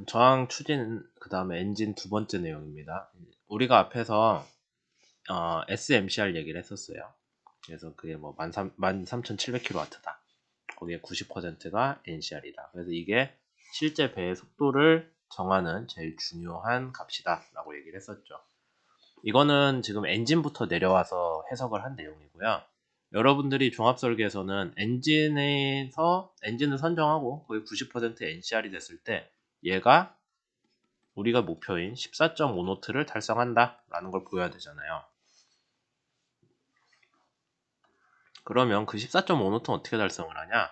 저항 추진, 그 다음에 엔진 두 번째 내용입니다. 우리가 앞에서 SMCR 얘기를 했었어요. 그래서 그게 뭐 13,700kW다. 거기에 90%가 NCR이다. 그래서 이게 실제 배의 속도를 정하는 제일 중요한 값이다 라고 얘기를 했었죠. 이거는 지금 엔진부터 내려와서 해석을 한 내용이고요. 여러분들이 종합설계에서는 엔진을 선정하고 거의 90% NCR이 됐을 때 얘가 우리가 목표인 14.5노트를 달성한다 라는 걸 보여야 되잖아요. 그러면 그 14.5노트는 어떻게 달성을 하냐?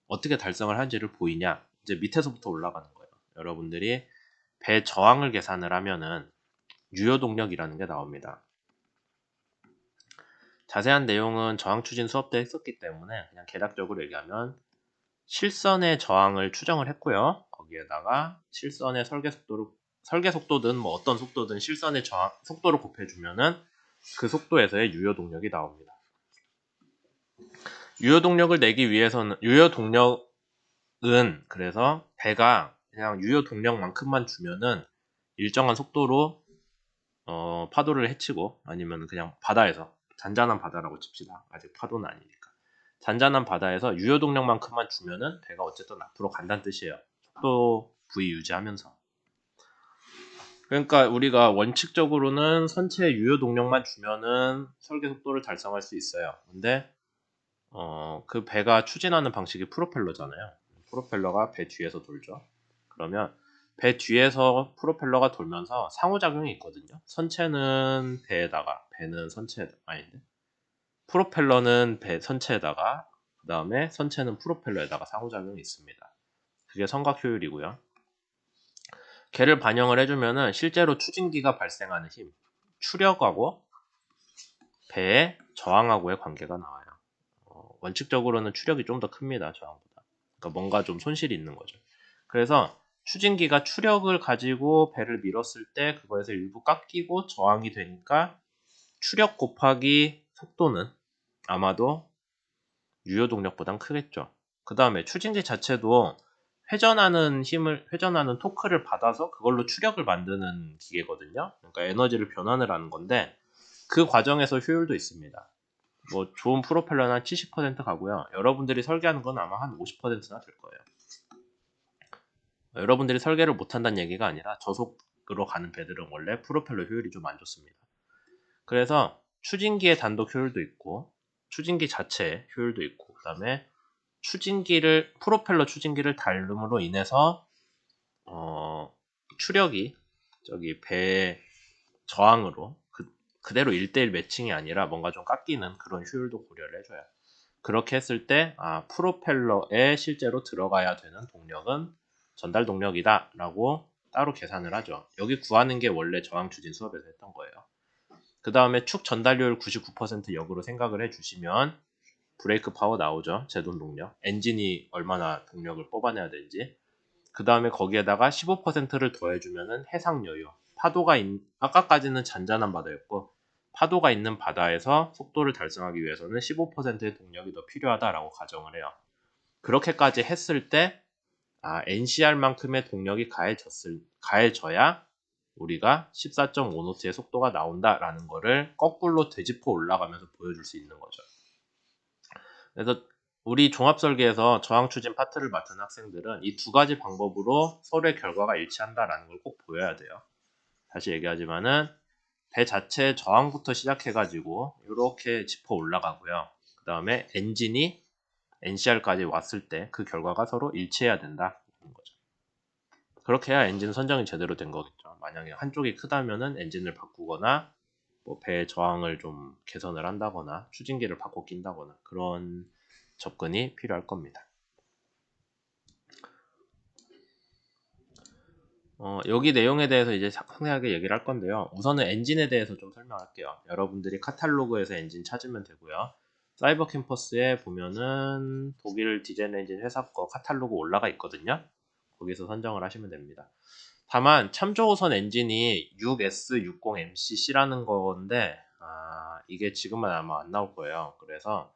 어떻게 달성을 한지를 보이냐? 이제 밑에서부터 올라가는 거예요. 여러분들이 배 저항을 계산을 하면은 유효동력이라는 게 나옵니다. 자세한 내용은 저항 추진 수업 때 했었기 때문에 그냥 개략적으로 얘기하면 실선의 저항을 추정을 했고요. 거기에다가 실선의 설계 속도든 뭐 어떤 속도든 실선의 저항 속도를 곱해주면은 그 속도에서의 유효 동력이 나옵니다. 유효 동력을 내기 위해서는 유효 동력은 그래서 배가 그냥 유효 동력만큼만 주면은 일정한 속도로 파도를 헤치고 아니면 그냥 바다에서 잔잔한 바다라고 칩시다. 아직 파도는 아니니까. 잔잔한 바다에서 유효 동력만큼만 주면은 배가 어쨌든 앞으로 간다는 뜻이에요. 속도 V 유지하면서. 그러니까 우리가 원칙적으로는 선체 유효 동력만 주면은 설계 속도를 달성할 수 있어요. 근데 그 배가 추진하는 방식이 프로펠러잖아요. 프로펠러가 배 뒤에서 돌죠. 그러면 배 뒤에서 프로펠러가 돌면서 상호작용이 있거든요. 선체는 배에다가, 배는 선체에, 아닌데. 프로펠러는 배 선체에다가, 그 다음에 선체는 프로펠러에다가 상호작용이 있습니다. 그게 성각 효율이고요. 걔를 반영을 해주면은 실제로 추진기가 발생하는 힘, 추력하고 배의 저항하고의 관계가 나와요. 원칙적으로는 추력이 좀 더 큽니다. 저항보다. 그러니까 뭔가 좀 손실이 있는 거죠. 그래서 추진기가 추력을 가지고 배를 밀었을 때 그거에서 일부 깎이고 저항이 되니까 추력 곱하기 속도는 아마도 유효 동력보단 크겠죠. 그 다음에 추진기 자체도 회전하는 토크를 받아서 그걸로 추력을 만드는 기계거든요. 그러니까 에너지를 변환을 하는 건데 그 과정에서 효율도 있습니다. 뭐 좋은 프로펠러는 한 70% 가고요. 여러분들이 설계하는 건 아마 한 50%나 될 거예요. 여러분들이 설계를 못한다는 얘기가 아니라 저속으로 가는 배들은 원래 프로펠러 효율이 좀 안 좋습니다. 그래서 추진기의 단독 효율도 있고 추진기 자체의 효율도 있고 그 다음에 프로펠러 추진기를 달름으로 인해서 추력이 저기 배의 저항으로 그대로 1대1 매칭이 아니라 뭔가 좀 깎이는 그런 효율도 고려를 해줘요. 그렇게 했을 때 프로펠러에 실제로 들어가야 되는 동력은 전달 동력이다 라고 따로 계산을 하죠. 여기 구하는 게 원래 저항 추진 수업에서 했던 거예요. 그 다음에 축 전달률 99% 역으로 생각을 해주시면 브레이크 파워 나오죠. 제동 동력. 엔진이 얼마나 동력을 뽑아내야 되는지. 그 다음에 거기에다가 15%를 더해주면은 해상 여유. 아까까지는 잔잔한 바다였고, 파도가 있는 바다에서 속도를 달성하기 위해서는 15%의 동력이 더 필요하다라고 가정을 해요. 그렇게까지 했을 때, NCR만큼의 동력이 가해져야 우리가 14.5노트의 속도가 나온다라는 거를 거꾸로 되짚어 올라가면서 보여줄 수 있는 거죠. 그래서 우리 종합설계에서 저항 추진 파트를 맡은 학생들은 이 두 가지 방법으로 서로의 결과가 일치한다라는 걸 꼭 보여야 돼요. 다시 얘기하지만은 배 자체 저항부터 시작해가지고 이렇게 짚어 올라가고요. 그 다음에 엔진이 NCR까지 왔을 때 그 결과가 서로 일치해야 된다는 거죠. 그렇게 해야 엔진 선정이 제대로 된 거겠죠. 만약에 한쪽이 크다면은 엔진을 바꾸거나 뭐 배 저항을 좀 개선을 한다거나 추진기를 바꿔 낀다거나 그런 접근이 필요할 겁니다. 여기 내용에 대해서 이제 상세하게 얘기를 할 건데요. 우선은 엔진에 대해서 좀 설명할게요. 여러분들이 카탈로그에서 엔진 찾으면 되고요. 사이버 캠퍼스에 보면은 독일 디젤 엔진 회사 거 카탈로그 올라가 있거든요. 거기서 선정을 하시면 됩니다. 다만 참조 우선 엔진이 6S60MCC라는 건데 이게 지금은 아마 안 나올 거예요. 그래서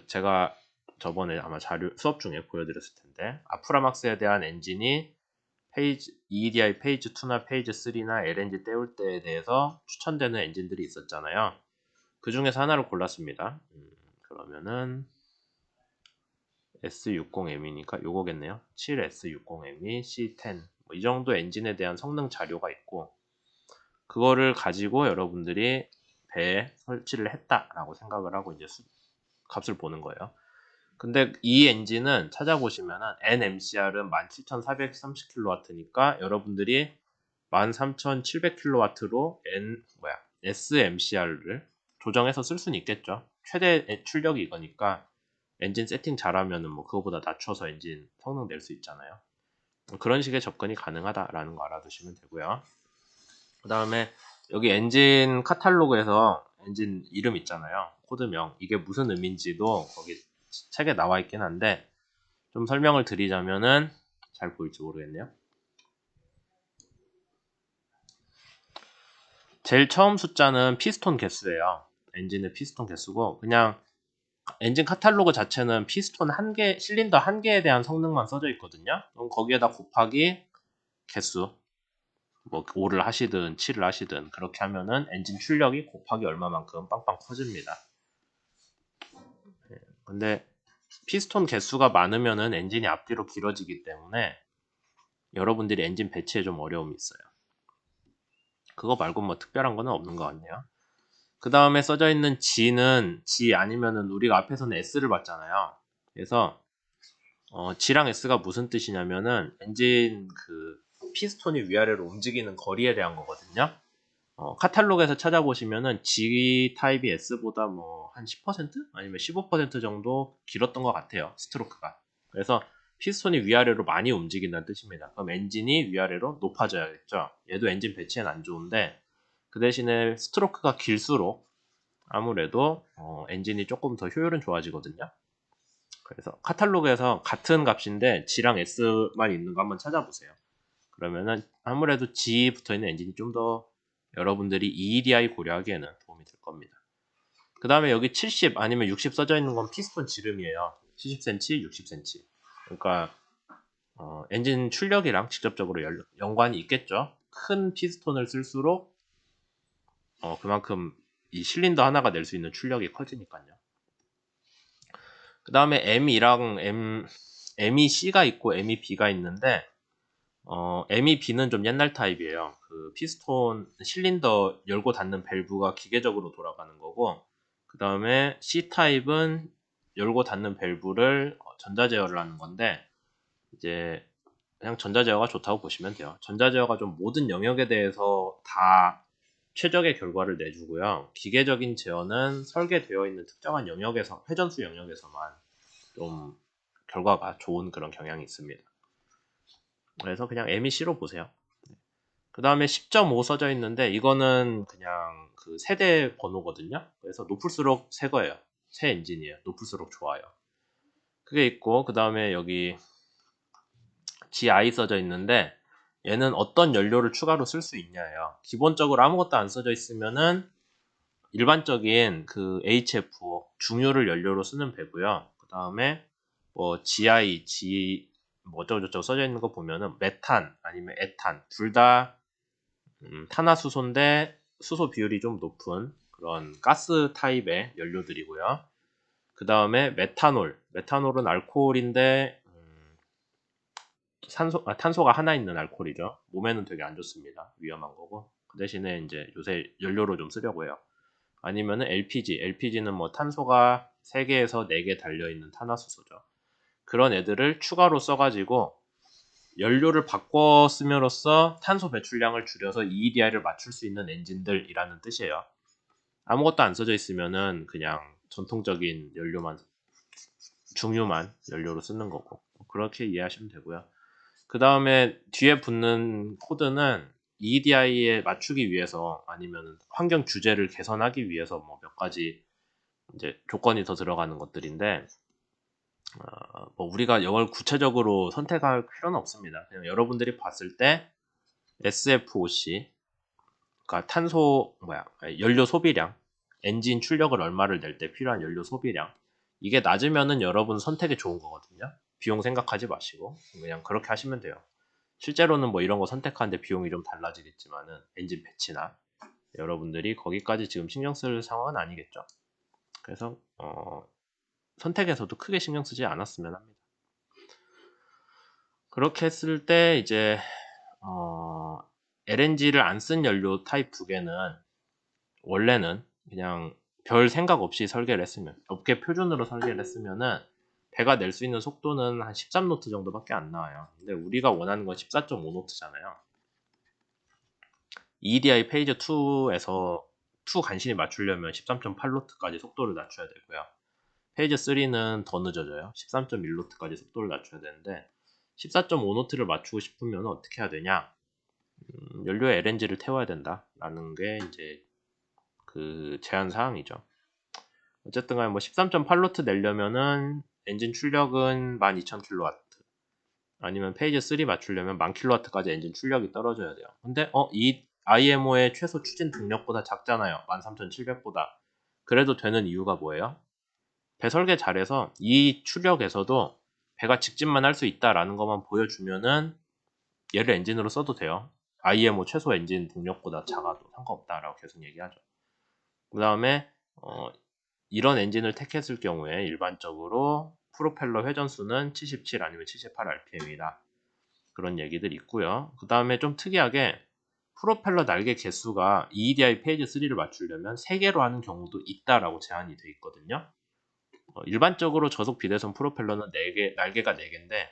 제가 저번에 아마 수업 중에 보여드렸을 텐데 아프라막스에 대한 엔진이 EEDI 페이지 2나 페이지 3나 LNG 때울 때에 대해서 추천되는 엔진들이 있었잖아요. 그 중에서 하나를 골랐습니다. 그러면은 S60M이니까 요거겠네요. 7S60M, C10 뭐 이 정도 엔진에 대한 성능 자료가 있고, 그거를 가지고 여러분들이 배에 설치를 했다라고 생각을 하고 이제 값을 보는 거예요. 근데 이 엔진은 찾아보시면은 NMCR은 17,430kW니까 여러분들이 13,700kW로 SMCR를 조정해서 쓸 수는 있겠죠. 최대 출력이 이거니까 엔진 세팅 잘하면은 뭐 그거보다 낮춰서 엔진 성능 낼 수 있잖아요. 그런 식의 접근이 가능하다라는 거 알아두시면 되고요. 그 다음에 여기 엔진 카탈로그에서 엔진 이름 있잖아요. 코드명. 이게 무슨 의미인지도 거기 책에 나와 있긴 한데 좀 설명을 드리자면은 잘 보일지 모르겠네요. 제일 처음 숫자는 피스톤 개수예요. 엔진의 피스톤 개수고, 그냥 엔진 카탈로그 자체는 피스톤 한 개, 실린더 한 개에 대한 성능만 써져 있거든요. 그럼 거기에다 곱하기 개수, 뭐 5를 하시든 7을 하시든 그렇게 하면은 엔진 출력이 곱하기 얼마만큼 빵빵 커집니다. 근데 피스톤 개수가 많으면은 엔진이 앞뒤로 길어지기 때문에 여러분들이 엔진 배치에 좀 어려움이 있어요. 그거 말고 뭐 특별한 거는 없는 것 같네요. 그 다음에 써져 있는 G는 G 아니면은 우리가 앞에서는 S를 봤잖아요. 그래서 G랑 S가 무슨 뜻이냐면은 엔진 그 피스톤이 위아래로 움직이는 거리에 대한 거거든요. 카탈로그에서 찾아보시면은 G 타입이 S보다 뭐 한 10% 아니면 15% 정도 길었던 것 같아요. 스트로크가. 그래서 피스톤이 위아래로 많이 움직인다는 뜻입니다. 그럼 엔진이 위아래로 높아져야겠죠. 얘도 엔진 배치에는 안 좋은데 그 대신에 스트로크가 길수록 아무래도 엔진이 조금 더 효율은 좋아지거든요. 그래서 카탈로그에서 같은 값인데 G랑 S만 있는 거 한번 찾아보세요. 그러면은 아무래도 G 붙어있는 엔진이 좀 더 여러분들이 EEDI 고려하기에는 도움이 될 겁니다. 그 다음에 여기 70 아니면 60 써져 있는 건 피스톤 지름이에요. 70cm, 60cm. 그러니까 엔진 출력이랑 직접적으로 연관이 있겠죠. 큰 피스톤을 쓸수록 그만큼 이 실린더 하나가 낼 수 있는 출력이 커지니까요. 그 다음에 ME랑 MEC가 있고 MEB가 있는데 MEB는 좀 옛날 타입이에요. 그 피스톤 실린더 열고 닫는 밸브가 기계적으로 돌아가는 거고, 그 다음에 C 타입은 열고 닫는 밸브를 전자제어를 하는 건데, 이제 그냥 전자제어가 좋다고 보시면 돼요. 전자제어가 좀 모든 영역에 대해서 다 최적의 결과를 내주고요. 기계적인 제어는 설계되어 있는 특정한 영역에서, 회전수 영역에서만 좀 결과가 좋은 그런 경향이 있습니다. 그래서 그냥 MEC로 보세요. 그 다음에 10.5 써져 있는데 이거는 그냥 그 세대 번호거든요. 그래서 높을수록 새 거예요. 새 엔진이에요. 높을수록 좋아요. 그게 있고 그 다음에 여기 GI 써져 있는데 얘는 어떤 연료를 추가로 쓸 수 있냐예요. 기본적으로 아무것도 안 써져 있으면은 일반적인 그 HFO 중유를 연료로 쓰는 배고요. 그 다음에 뭐 GI, 뭐 어쩌고저쩌고 써져 있는 거 보면은 메탄 아니면 에탄 둘 다 탄화수소인데 수소 비율이 좀 높은 그런 가스 타입의 연료들이고요. 그 다음에 메탄올은 알코올인데 탄소가 하나 있는 알코올이죠. 몸에는 되게 안 좋습니다. 위험한 거고. 그 대신에 이제 요새 연료로 좀 쓰려고 해요. 아니면은 LPG는 뭐 탄소가 3개에서 4개 달려있는 탄화수소죠. 그런 애들을 추가로 써가지고 연료를 바꿔 쓰므로써 탄소 배출량을 줄여서 EEDI를 맞출 수 있는 엔진들이라는 뜻이에요. 아무것도 안 써져 있으면은 그냥 전통적인 중유만 연료로 쓰는 거고. 그렇게 이해하시면 되고요. 그 다음에 뒤에 붙는 코드는 EEDI에 맞추기 위해서 아니면 환경 주제를 개선하기 위해서 뭐 몇 가지 이제 조건이 더 들어가는 것들인데 뭐 우리가 이걸 구체적으로 선택할 필요는 없습니다. 그냥 여러분들이 봤을 때 SFOC, 그러니까 연료 소비량, 엔진 출력을 얼마를 낼 때 필요한 연료 소비량, 이게 낮으면은 여러분 선택이 좋은 거거든요. 비용 생각하지 마시고 그냥 그렇게 하시면 돼요. 실제로는 뭐 이런 거 선택하는데 비용이 좀 달라지겠지만은 엔진 배치나 여러분들이 거기까지 지금 신경 쓸 상황은 아니겠죠. 그래서 선택에서도 크게 신경 쓰지 않았으면 합니다. 그렇게 했을 때 이제 LNG를 안 쓴 연료 타입 두 개는 원래는 그냥 별 생각 없이 설계를 했으면, 업계 표준으로 설계를 했으면은 배가 낼 수 있는 속도는 한 13노트 정도밖에 안 나와요. 근데 우리가 원하는 건 14.5노트잖아요. EEDI 페이즈 2에서 2 간신히 맞추려면 13.8노트까지 속도를 낮춰야 되고요. 페이즈 3는 더 늦어져요. 13.1노트까지 속도를 낮춰야 되는데 14.5노트를 맞추고 싶으면 어떻게 해야 되냐? 연료에 LNG를 태워야 된다라는 게 이제 그 제한 사항이죠. 어쨌든 간에 뭐 13.8노트 내려면은 엔진 출력은 12,000kW 아니면 페이지 3 맞추려면 10,000kW까지 엔진 출력이 떨어져야 돼요. 근데 이 IMO의 최소 추진 동력보다 작잖아요. 13,700보다. 그래도 되는 이유가 뭐예요? 배 설계 잘해서 이 출력에서도 배가 직진만 할 수 있다라는 것만 보여주면은 얘를 엔진으로 써도 돼요. IMO 최소 엔진 동력보다 작아도 상관없다라고 계속 얘기하죠. 그 다음에 이런 엔진을 택했을 경우에 일반적으로 프로펠러 회전수는 77 아니면 78 rpm이다. 그런 얘기들 있고요. 그 다음에 좀 특이하게 프로펠러 날개 개수가 EEDI 페이지 3를 맞추려면 3개로 하는 경우도 있다라고 제한이 돼 있거든요. 일반적으로 저속 비대선 프로펠러는 날개가 4개인데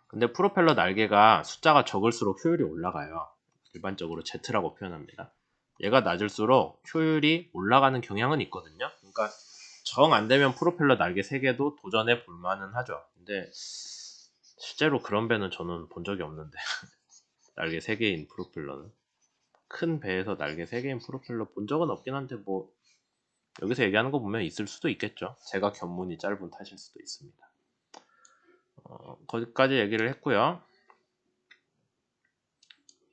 근데 프로펠러 날개가 숫자가 적을수록 효율이 올라가요. 일반적으로 Z라고 표현합니다. 얘가 낮을수록 효율이 올라가는 경향은 있거든요. 그러니까 정 안 되면 프로펠러 날개 3개도 도전해 볼 만은 하죠. 근데 실제로 그런 배는 저는 본 적이 없는데 날개 3개인 프로펠러는 큰 배에서 날개 3개인 프로펠러 본 적은 없긴 한데 뭐 여기서 얘기하는 거 보면 있을 수도 있겠죠. 제가 견문이 짧은 탓일 수도 있습니다. 거기까지 얘기를 했고요.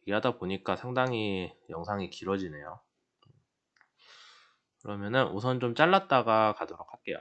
얘기하다 보니까 상당히 영상이 길어지네요. 그러면은 우선 좀 잘랐다가 가도록 할게요.